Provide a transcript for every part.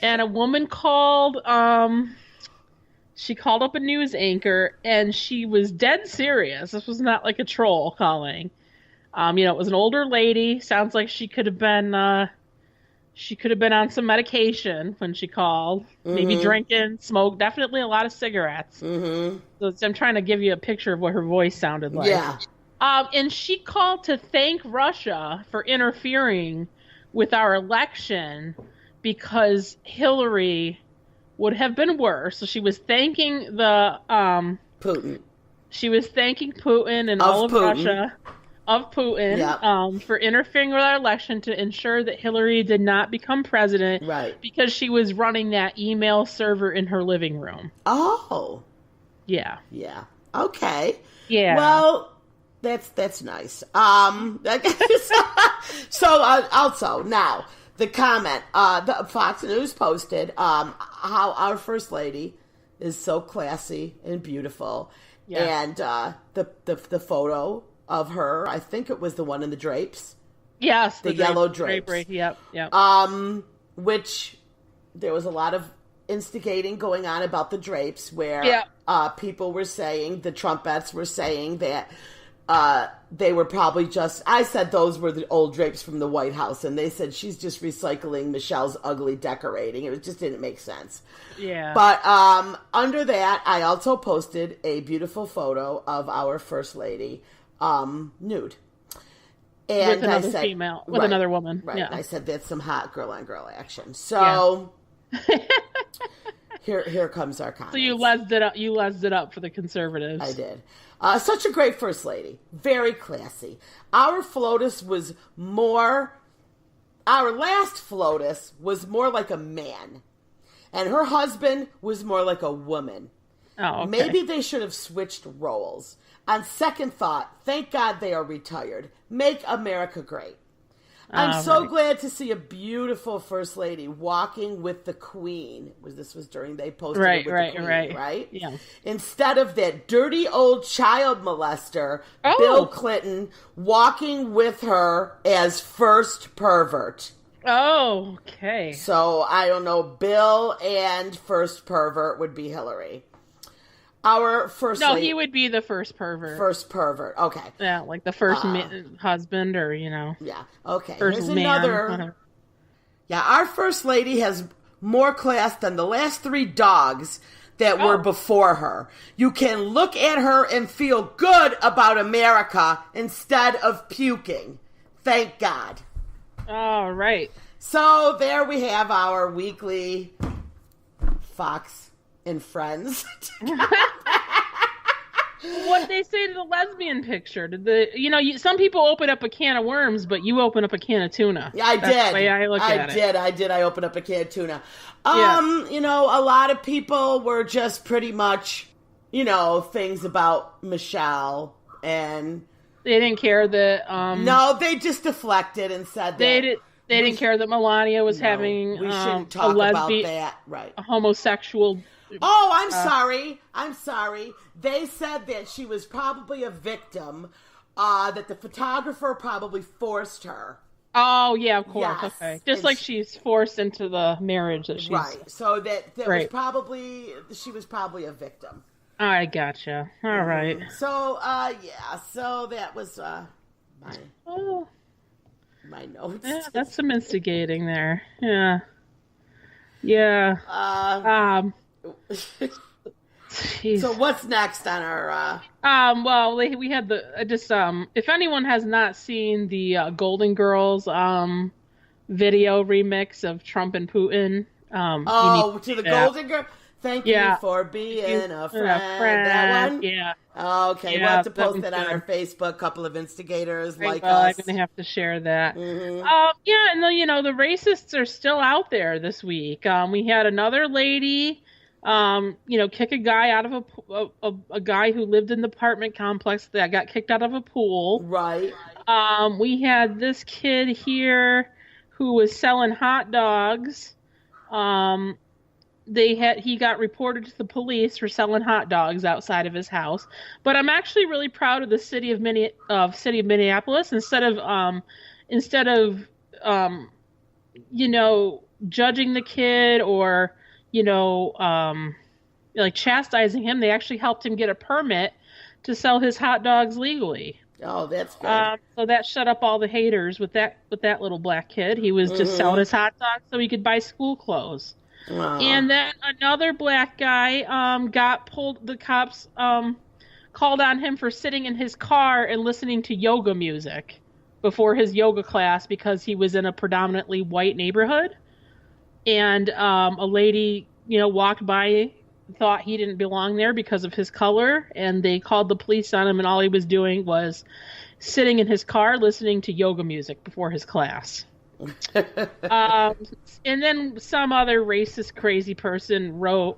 and a woman called. She called up a news anchor, and she was dead serious. This was not like a troll calling. It was an older lady. Sounds like she could have been on some medication when she called. Maybe Mm-hmm. drinking, smoke, definitely a lot of cigarettes. Mm-hmm. So I'm trying to give you a picture of what her voice sounded like. Yeah. And she called to thank Russia for interfering with our election because Hillary would have been worse. So Putin. she was thanking Putin and Of all of Putin. Russia of Putin Yeah. for interfering with our election to ensure that Hillary did not become president Right. because she was running that email server in her living room. Oh. Yeah. Yeah. Okay. Yeah. Well, that's nice. Also now the comment the Fox News posted how our first lady is so classy and beautiful, Yes. and the photo of her, I think it was the one in the drapes, Yes. the yellow drapery. drapes, Yep. Yep. which there was a lot of instigating going on about the drapes where Yeah. people were saying, the Trumpettes were saying that they were probably just, I said those were the old drapes from the White House, and they said she's just recycling Michelle's ugly decorating. It just didn't make sense. Yeah. But under that, I also posted a beautiful photo of our First Lady nude. And With another I said, female, with right, another woman. right. Yeah. I said that's some hot girl on girl action. So here comes our comments. So you lesed it up. You lesed it up for the conservatives. I did. Such a great first lady. Very classy. Our FLOTUS was more. Our last FLOTUS was more like a man, and her husband was more like a woman. Oh, okay. Maybe they should have switched roles. On second thought, thank God they are retired. Make America great. I'm so right. glad to see a beautiful first lady walking with the queen. This was during they posted it with the queen, right? Yeah. Instead of that dirty old child molester, Oh. Bill Clinton, walking with her as first pervert. Oh, okay. So I don't know, Bill and first pervert would be Hillary. Our first No, lady, he would be the first pervert. first pervert. Okay. Yeah, like the first husband, or Yeah. Okay. first Here's man. another. Whatever. Yeah, our first lady has more class than the last three dogs that were before her. You can look at her and feel good about America instead of puking. Thank God. All right. So there we have our weekly Fox and Friends. What did they say to the lesbian picture? Some people open up a can of worms, but you open up a can of tuna. Yeah, I That's did. the way I look at it. I did. I opened up a can of tuna. Yeah. A lot of people were just pretty much, things about Michelle, and They didn't care that. no, they just deflected and said that They didn't care that Melania was having we shouldn't a talk about lesbian, that, right? a homosexual. Oh, I'm sorry. I'm sorry. They said that she was probably a victim, that the photographer probably forced her. Oh yeah, of course. Yes. Okay, just And like she's forced into the marriage that she's. Right. So that was Right. she was probably a victim. I gotcha. All right. So, so that was Oh, my notes. yeah, that's some instigating there. Yeah. Yeah. Jeez. So what's next on our Well, we had if anyone has not seen the Golden Girls video remix of Trump and Putin, you need to the see that. Golden Girl? Thank Yeah. you for being a A friend. That one? Yeah. Okay, we'll Yeah, have to that post one's that on good. our Facebook. Couple of instigators like Well, I'm us. gonna have to share that. Mhm. Yeah, and the racists are still out there this week. We had another lady, kick a guy out of a guy who lived in the apartment complex that got kicked out of a pool. Right. We had this kid here who was selling hot dogs. He got reported to the police for selling hot dogs outside of his house. But I'm actually really proud of the city of Minneapolis. Instead of judging the kid or, like chastising him. They actually helped him get a permit to sell his hot dogs legally. Oh, that's good. So that shut up all the haters with that little black kid. He was just selling his hot dogs so he could buy school clothes. And then another black guy got pulled. The cops called on him for sitting in his car and listening to yoga music before his yoga class because he was in a predominantly white neighborhood. And a lady, walked by, thought he didn't belong there because of his color, and they called the police on him, and all he was doing was sitting in his car listening to yoga music before his class. And then some other racist crazy person wrote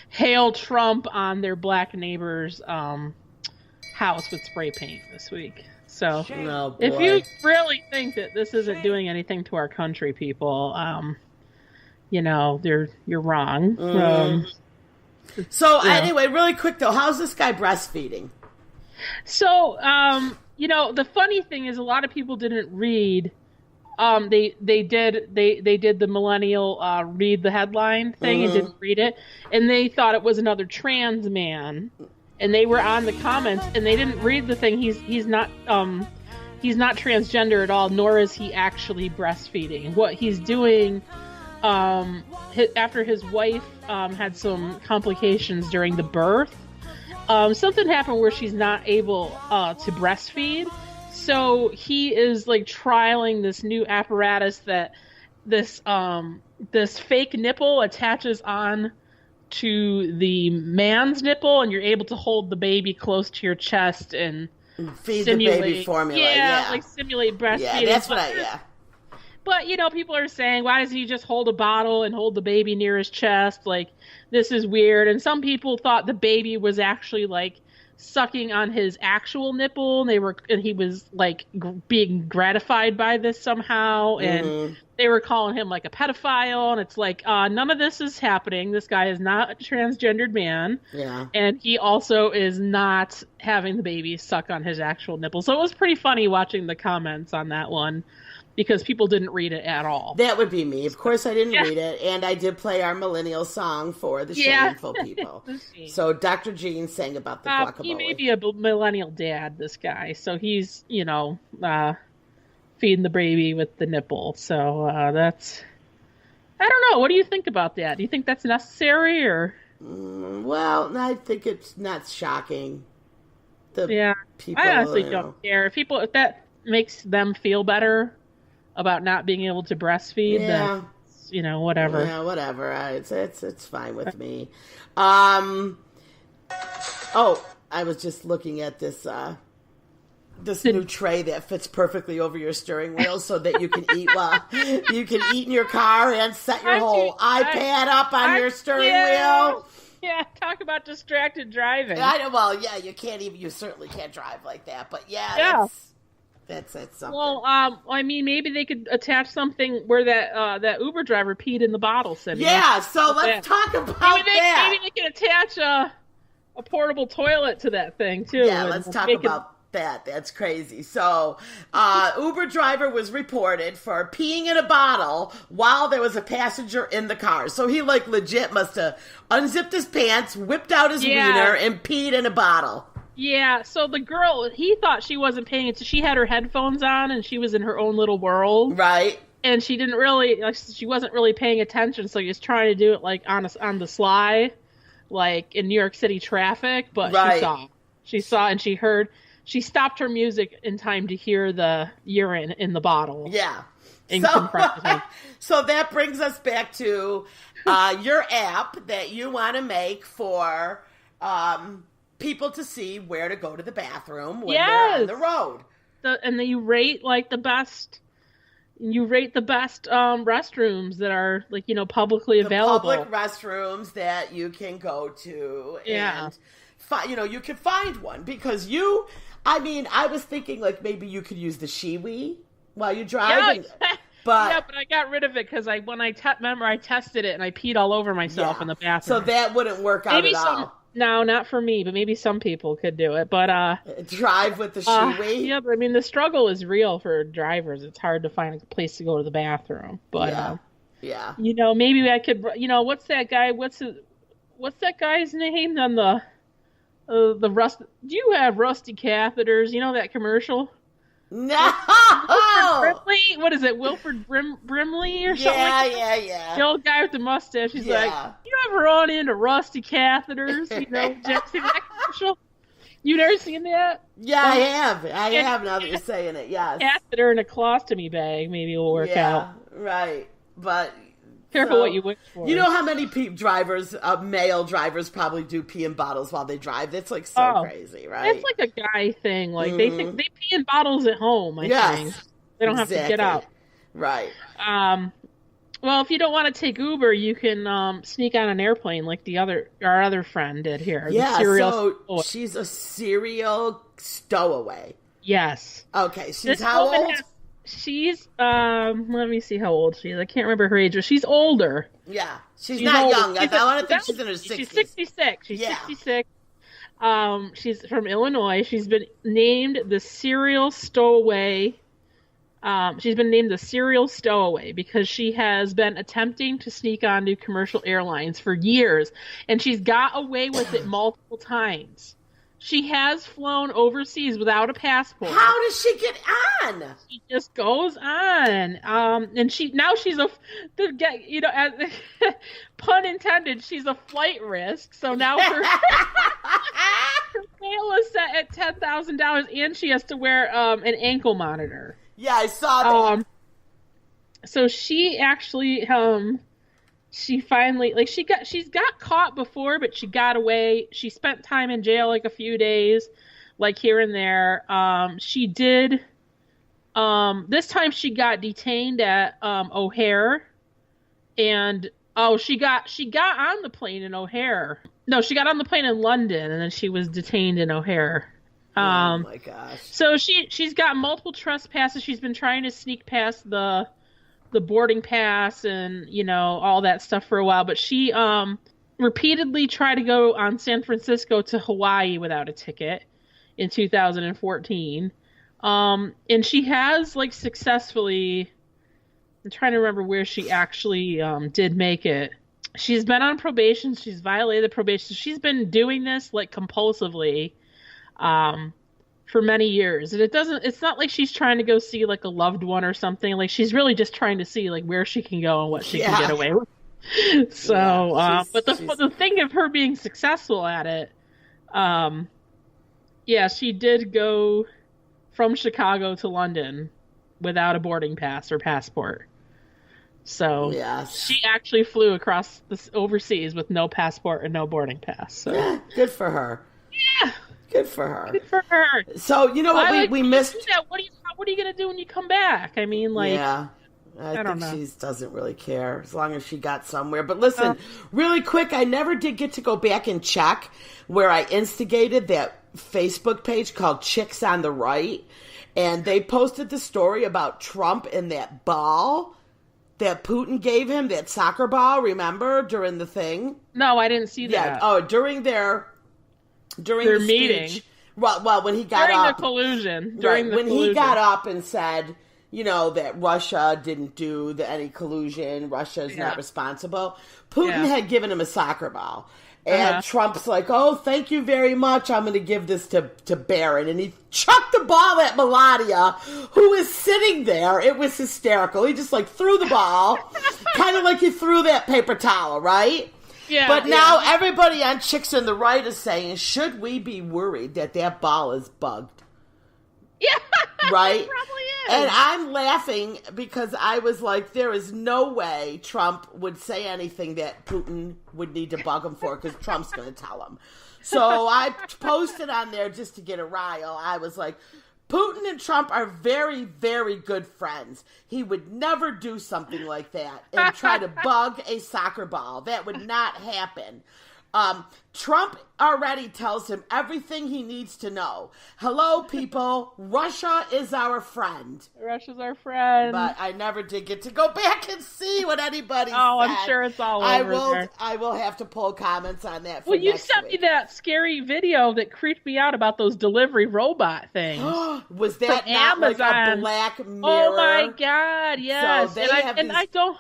Hail Trump on their black neighbor's house with spray paint this week. So if you really think that this isn't doing anything to our country, people, you're wrong. Anyway, really quick though, how's this guy breastfeeding? So, the funny thing is a lot of people didn't read. They did the millennial read the headline thing and didn't read it, and they thought it was another trans man, and they were on the comments and they didn't read the thing. He's not transgender at all, nor is he actually breastfeeding. What he's doing. After his wife had some complications during the birth, something happened where she's not able to breastfeed. So he is like trialing this new apparatus that this fake nipple attaches on to the man's nipple, and you're able to hold the baby close to your chest and feed the baby formula. Yeah, like simulate breastfeeding. Yeah, that's what I. But, people are saying, why doesn't he just hold a bottle and hold the baby near his chest? Like, this is weird. And some people thought the baby was actually, like, sucking on his actual nipple. And he was, like, being gratified by this somehow. And they were calling him, like, a pedophile. And it's like, none of this is happening. This guy is not a transgendered man. Yeah. And he also is not having the baby suck on his actual nipple. So it was pretty funny watching the comments on that one. Because people didn't read it at all. That would be me. Of course I didn't read it. And I did play our millennial song for the shameful people. So Dr. Jean sang about the guacamole. He may be a millennial dad, this guy. So he's, feeding the baby with the nipple. So that's... I don't know. What do you think about that? Do you think that's necessary or... Well, I think it's not shocking. People, I honestly don't care. If that makes them feel better about not being able to breastfeed, then whatever. Yeah, whatever. It's fine with me. I was just looking at this new tray that fits perfectly over your steering wheel, so that you can eat you can eat in your car and set your whole iPad up on your steering wheel. Yeah, talk about distracted driving. You can't even. You certainly can't drive like that. But that's something. Well, maybe they could attach something where that Uber driver peed in the bottle. Cindy. Yeah, so let's talk about that. Maybe they can attach a portable toilet to that thing, too. Yeah, let's talk about that. That's crazy. So, Uber driver was reported for peeing in a bottle while there was a passenger in the car. So he, legit must have unzipped his pants, whipped out his wiener, and peed in a bottle. Yeah, so the girl, he thought she wasn't paying attention. She had her headphones on, and she was in her own little world. Right. And she didn't really, she wasn't really paying attention, so he was trying to do it, on the sly, in New York City traffic, but she saw, and she heard, she stopped her music in time to hear the urine in the bottle. Yeah. And confronted him. So that brings us back to your app that you want to make for... people to see where to go to the bathroom when they're on the road. And then you rate the best restrooms that are publicly available. Public restrooms that you can go to. And you can find one because I was thinking maybe you could use the Shewee while you're driving. Yeah. But I got rid of it because I tested it and I peed all over myself in the bathroom. So that wouldn't work out at all. No, not for me, but maybe some people could do it. But Drive with the Shewee? yeah, but I mean the struggle is real for drivers. It's hard to find a place to go to the bathroom. But yeah. Maybe I could. What's that guy? What's that guy's name on the rust? Do you have rusty catheters? You know that commercial? No. Brimley? What is it? Wilford Brimley or something? Yeah. The old guy with the mustache. He's like, you ever run into rusty catheters? Did you see that commercial? You never seen that? Yeah, I have. I have now that you're saying it. Yes. Catheter in a colostomy bag maybe will work out. Right. But careful what you wish for. You know how many male drivers probably do pee in bottles while they drive? That's like so crazy, right? It's like a guy thing. Like they think they pee in bottles at home. I think they don't have to get out. Right. Well, if you don't want to take Uber, you can sneak on an airplane like our other friend did here. Yeah. So she's a serial stowaway. Yes. Okay. She's how old? She's let me see how old she is. I can't remember her age, but she's older. Yeah. She's not older. Young. I want to think she's in her 60s. She's 66. She's 66. She's from Illinois. She's been named the serial stowaway. She's been named the serial stowaway because she has been attempting to sneak onto commercial airlines for years, and she's got away with it multiple times. She has flown overseas without a passport. How does she get on? She just goes on. And she's pun intended, she's a flight risk. So now her bail is set at $10,000, and she has to wear an ankle monitor. Yeah, I saw that. So she actually she finally she's got caught before, but she got away. She spent time in jail, like a few days, like here and there. She did this time she got detained at O'Hare, and she got on the plane in O'Hare. No, she got on the plane in London, and then she was detained in O'Hare. Oh my gosh. So she's got multiple trespasses. She's been trying to sneak past the boarding pass and, all that stuff for a while. But she repeatedly tried to go on San Francisco to Hawaii without a ticket in 2014. And she has, successfully... I'm trying to remember where she actually did make it. She's been on probation. She's violated probation. She's been doing this, compulsively for many years. And it's not like she's trying to go see, a loved one or something. Like, she's really just trying to see, where she can go and what she can get away with. So, but the thing of her being successful at it, she did go from Chicago to London without a boarding pass or passport. So she actually flew across overseas with no passport and no boarding pass. So. Yeah, good for her. Yeah. Good for her. Good for her. So, you know what we missed? What are you going to do when you come back? I mean, I think she doesn't really care as long as she got somewhere. But listen, really quick, I never did get to go back and check where I instigated that Facebook page called Chicks on the Right. And they posted the story about Trump and that ball that Putin gave him, that soccer ball, remember, during the thing? No, I didn't see that. Yeah. Oh, during their meeting. Speech, well, when he got during up. The collusion. He got up and said, that Russia didn't do any collusion. Russia is not responsible. Putin had given him a soccer ball. And Trump's like, oh, thank you very much. I'm going to give this to Barron. And he chucked the ball at Melania, who is sitting there. It was hysterical. He just threw the ball, kind of like he threw that paper towel, right? Yeah. But now everybody on Chicks on the Right is saying, should we be worried that ball is bugged? Yeah. Right? It probably is. And I'm laughing because I was like, there is no way Trump would say anything that Putin would need to bug him for because Trump's going to tell him. So I posted on there just to get a rile. I was like, Putin and Trump are very, very good friends. He would never do something like that and try to bug a soccer ball. That would not happen. Trump already tells him everything he needs to know. Hello, people. Russia is our friend. Russia's our friend. But I never did get to go back and see what anybody said. I'm sure it's all over there. I will have to pull comments on that for Well, you next sent week. me that scary video that creeped me out about those delivery robot things. Was that From not Amazon. like a Black Mirror? Oh my God, yes. So they I don't